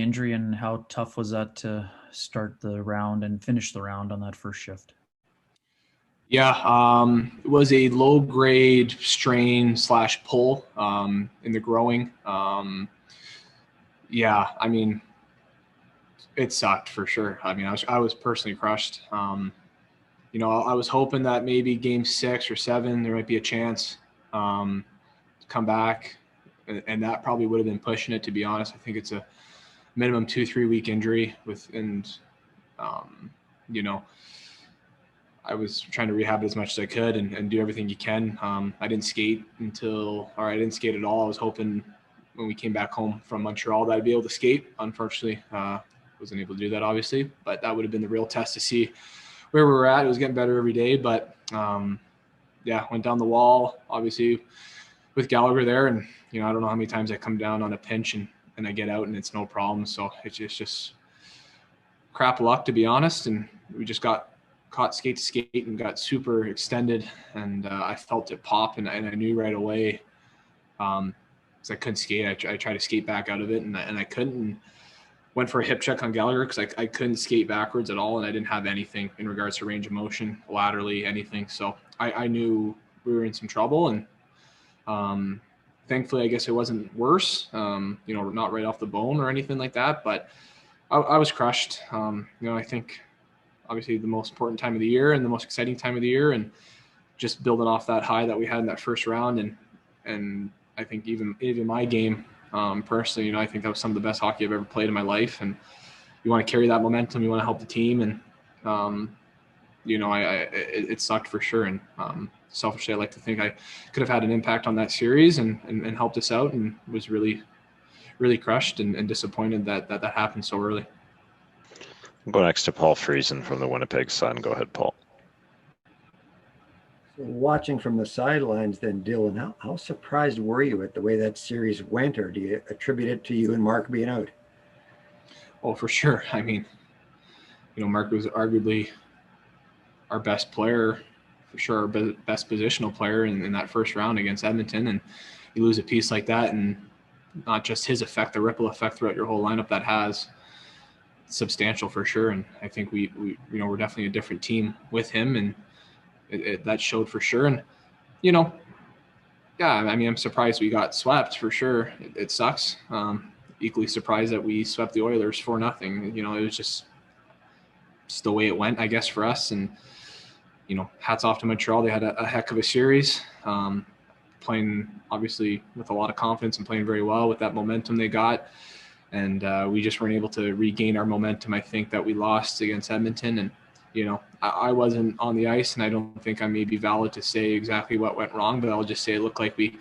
injury, and how tough was that to start the round and finish the round on that first shift? Yeah, it was a low-grade strain / pull in the growing. Yeah, I mean, it sucked for sure. I mean, I was personally crushed. I was hoping that maybe game 6 or 7 there might be a chance to come back, and that probably would have been pushing it. To be honest, I think it's a minimum 2-3 week injury um, you know. I was trying to rehab it as much as I could and do everything you can. I didn't skate I didn't skate at all. I was hoping when we came back home from Montreal that I'd be able to skate. Unfortunately, wasn't able to do that, obviously, but that would have been the real test to see where we were at. It was getting better every day, but went down the wall, obviously, with Gallagher there. And, I don't know how many times I come down on a pinch and I get out and it's no problem. So it's just crap luck, to be honest. And we just got caught skate to skate and got super extended, and I felt it pop, and I knew right away because I couldn't skate. I tried to skate back out of it, and I couldn't. And went for a hip check on Gallagher because I couldn't skate backwards at all, and I didn't have anything in regards to range of motion, laterally, anything. So I knew we were in some trouble, and thankfully, I guess it wasn't worse, not right off the bone or anything like that, but I was crushed. I think obviously the most important time of the year and the most exciting time of the year, and just building off that high that we had in that first round. And I think even my game, personally, I think that was some of the best hockey I've ever played in my life. And you want to carry that momentum, you want to help the team. And, it sucked for sure. And selfishly, I like to think I could have had an impact on that series and helped us out, and was really, really crushed and disappointed that happened so early. We'll go next to Paul Friesen from the Winnipeg Sun. Go ahead, Paul. So watching from the sidelines then, Dylan, how surprised were you at the way that series went, or do you attribute it to you and Mark being out? Oh, for sure. I mean, Mark was arguably our best player, for sure, our best positional player in that first round against Edmonton. And you lose a piece like that, and not just his effect, the ripple effect throughout your whole lineup that has substantial for sure. And I think we're definitely a different team with him, and that showed for sure. And I'm surprised we got swept for sure. It sucks. Equally surprised that we swept the Oilers 4-0. It was just the way it went, I guess, for us. And hats off to Montreal. They had a heck of a series, playing obviously with a lot of confidence and playing very well with that momentum they got. And we just weren't able to regain our momentum, I think, that we lost against Edmonton. And, I wasn't on the ice, and I don't think I may be valid to say exactly what went wrong, but I'll just say it looked like we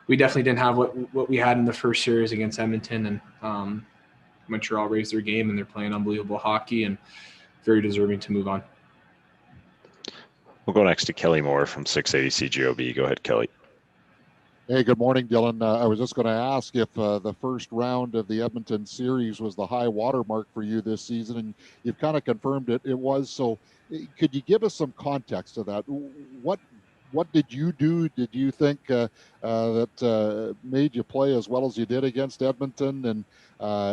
definitely didn't have what we had in the first series against Edmonton. And Montreal raised their game, and they're playing unbelievable hockey and very deserving to move on. We'll go next to Kelly Moore from 680 CJOB. Go ahead, Kelly. Hey, good morning, Dylan. I was just going to ask if the first round of the Edmonton series was the high water mark for you this season, and you've kind of confirmed it was. So could you give us some context to that? What did you do? Did you think that made you play as well as you did against Edmonton? And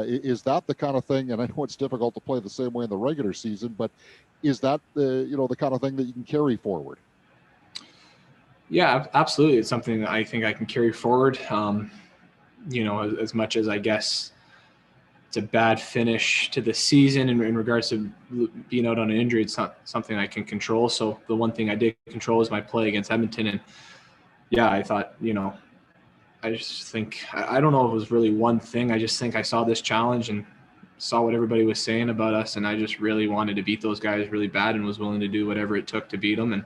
is that the kind of thing, and I know it's difficult to play the same way in the regular season, but is that the kind of thing that you can carry forward? Yeah, absolutely. It's something that I think I can carry forward. As much as I guess it's a bad finish to the season in regards to being out on an injury, it's not something I can control. So the one thing I did control is my play against Edmonton. And yeah, I thought, I just think, I don't know if it was really one thing. I just think I saw this challenge and saw what everybody was saying about us. And I just really wanted to beat those guys really bad and was willing to do whatever it took to beat them. And,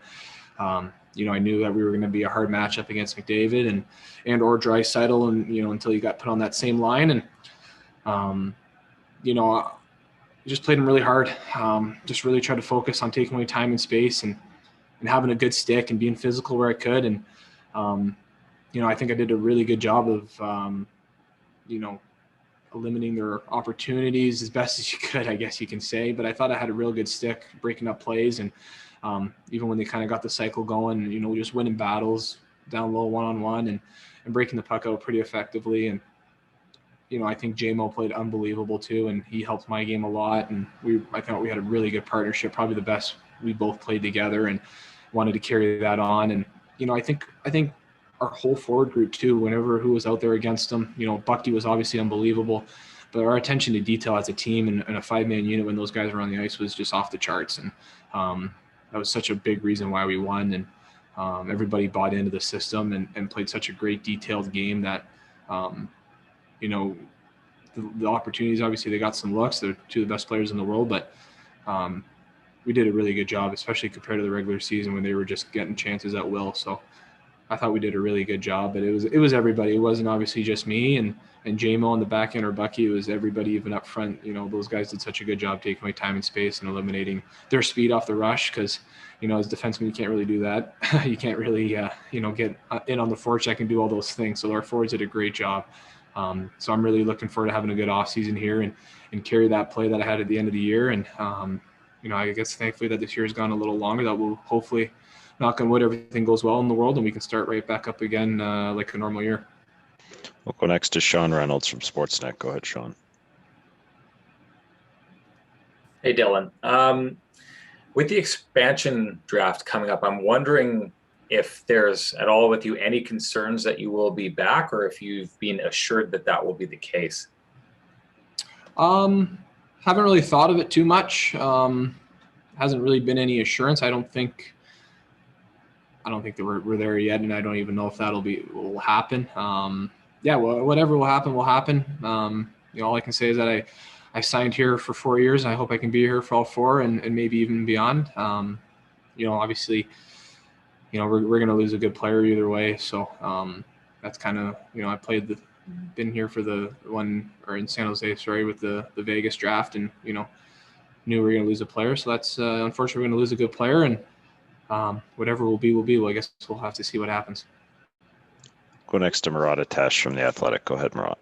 I knew that we were going to be a hard matchup against McDavid and/or Draisaitl, and until you got put on that same line. And I just played them really hard. Just really tried to focus on taking away time and space and having a good stick and being physical where I could. And I think I did a really good job of eliminating their opportunities as best as you could, I guess you can say. But I thought I had a real good stick, breaking up plays, and even when they kind of got the cycle going, just winning battles down low one-on-one and breaking the puck out pretty effectively. And I think J-Mo played unbelievable too, and he helped my game a lot. And I thought we had a really good partnership, probably the best we both played together, and wanted to carry that on. And, I think our whole forward group too, who was out there against them, Bucky was obviously unbelievable, but our attention to detail as a team and a 5-man unit when those guys were on the ice was just off the charts. And that was such a big reason why we won. And everybody bought into the system and played such a great detailed game that, the opportunities, obviously they got some looks. They're two of the best players in the world, but we did a really good job, especially compared to the regular season when they were just getting chances at will. So I thought we did a really good job, but it was everybody. It wasn't obviously just me and J-Mo on the back end or Bucky. It was everybody even up front. Those guys did such a good job taking away time and space and eliminating their speed off the rush, because, as defensemen, you can't really do that. You can't really, get in on the forecheck and do all those things. So our forwards did a great job. So I'm really looking forward to having a good offseason here and carry that play that I had at the end of the year. And, I guess thankfully that this year has gone a little longer, that will hopefully, knock on wood, everything goes well in the world and we can start right back up again like a normal year. We'll go next to Sean Reynolds from Sportsnet. Go ahead, Sean. Hey, Dylan. With the expansion draft coming up, I'm wondering if there's at all with you any concerns that you will be back, or if you've been assured that will be the case. Haven't really thought of it too much. Hasn't really been any assurance. I don't think that we're there yet, and I don't even know if will happen. Well, whatever will happen will happen. All I can say is that I signed here for 4 years. I hope I can be here for all 4 and maybe even beyond. Obviously, we're going to lose a good player either way. So that's kind of, I been here for the one, or in San Jose, sorry, with the Vegas draft, and, knew we were going to lose a player. So that's unfortunately we're going to lose a good player, and whatever will be will be. Well, I guess we'll have to see what happens. Go next to Murat Atesh from The Athletic. Go ahead, Murat.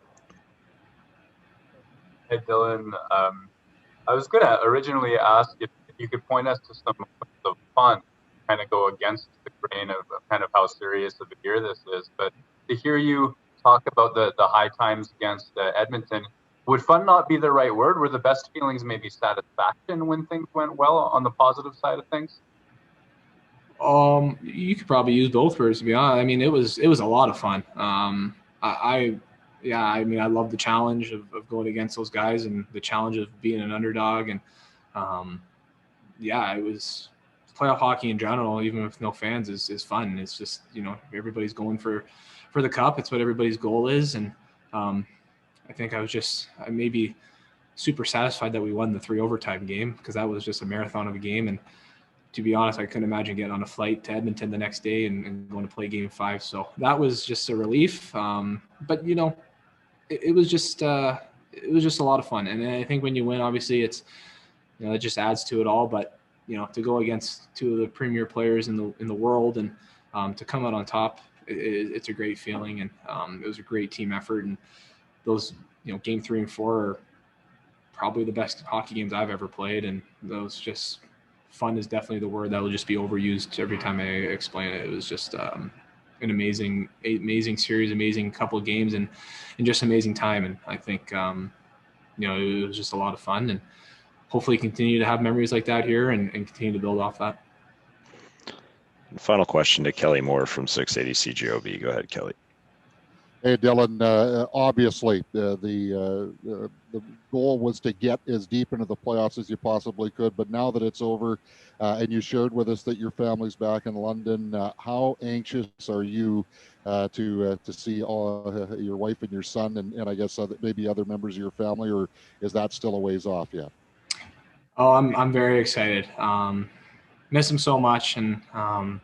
Hey, Dylan. I was going to originally ask if you could point us to some moments of fun, kind of go against the grain of kind of how serious of a year this is. But to hear you talk about the high times against Edmonton, would fun not be the right word? Were the best feelings maybe satisfaction when things went well on the positive side of things? You could probably use both words, to be honest. I mean, it was a lot of fun. I love the challenge of going against those guys and the challenge of being an underdog. And it was playoff hockey in general, even with no fans, is fun. It's just, everybody's going for the cup. It's what everybody's goal is. And I think I may be super satisfied that we won the 3 overtime game, because that was just a marathon of a game. And to be honest, I couldn't imagine getting on a flight to Edmonton the next day and going to play Game 5. So that was just a relief. But it was just a lot of fun. And I think when you win, obviously it's, it just adds to it all. But to go against 2 of the premier players in the world and to come out on top, it's a great feeling. And it was a great team effort. And those, Game 3 and 4 are probably the best hockey games I've ever played. And those just. Fun is definitely the word that will just be overused every time I explain it. It was just an amazing series, amazing couple of games, and just amazing time. And I think, it was just a lot of fun, and hopefully continue to have memories like that here and continue to build off that. Final question to Kelly Moore from 680 CJOB. Go ahead, Kelly. Hey, Dylan, obviously the goal was to get as deep into the playoffs as you possibly could, but now that it's over and you shared with us that your family's back in London, how anxious are you to see all your wife and your son and I guess maybe other members of your family, or is that still a ways off yet? Oh, I'm very excited. Miss him so much, and I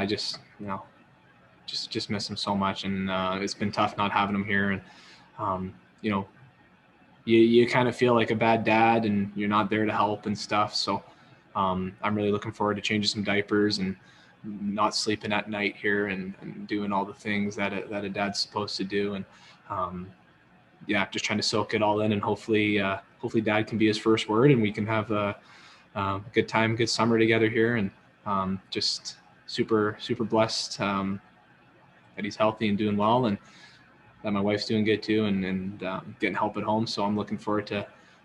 just just miss him so much, and it's been tough not having him here. And you kind of feel like a bad dad, and you're not there to help and stuff. So I'm really looking forward to changing some diapers and not sleeping at night here and doing all the things that a dad's supposed to do. And just trying to soak it all in, and hopefully dad can be his first word, and we can have a good time, good summer together here. And just super blessed that he's healthy and doing well, and that my wife's doing good too, and getting help at home. So I'm looking forward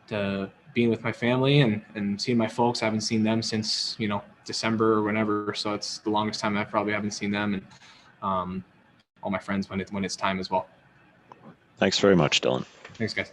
to being with my family and seeing my folks. I haven't seen them since, December or whenever. So it's the longest time I probably haven't seen them, and all my friends when it's time as well. Thanks very much, Dylan. Thanks, guys.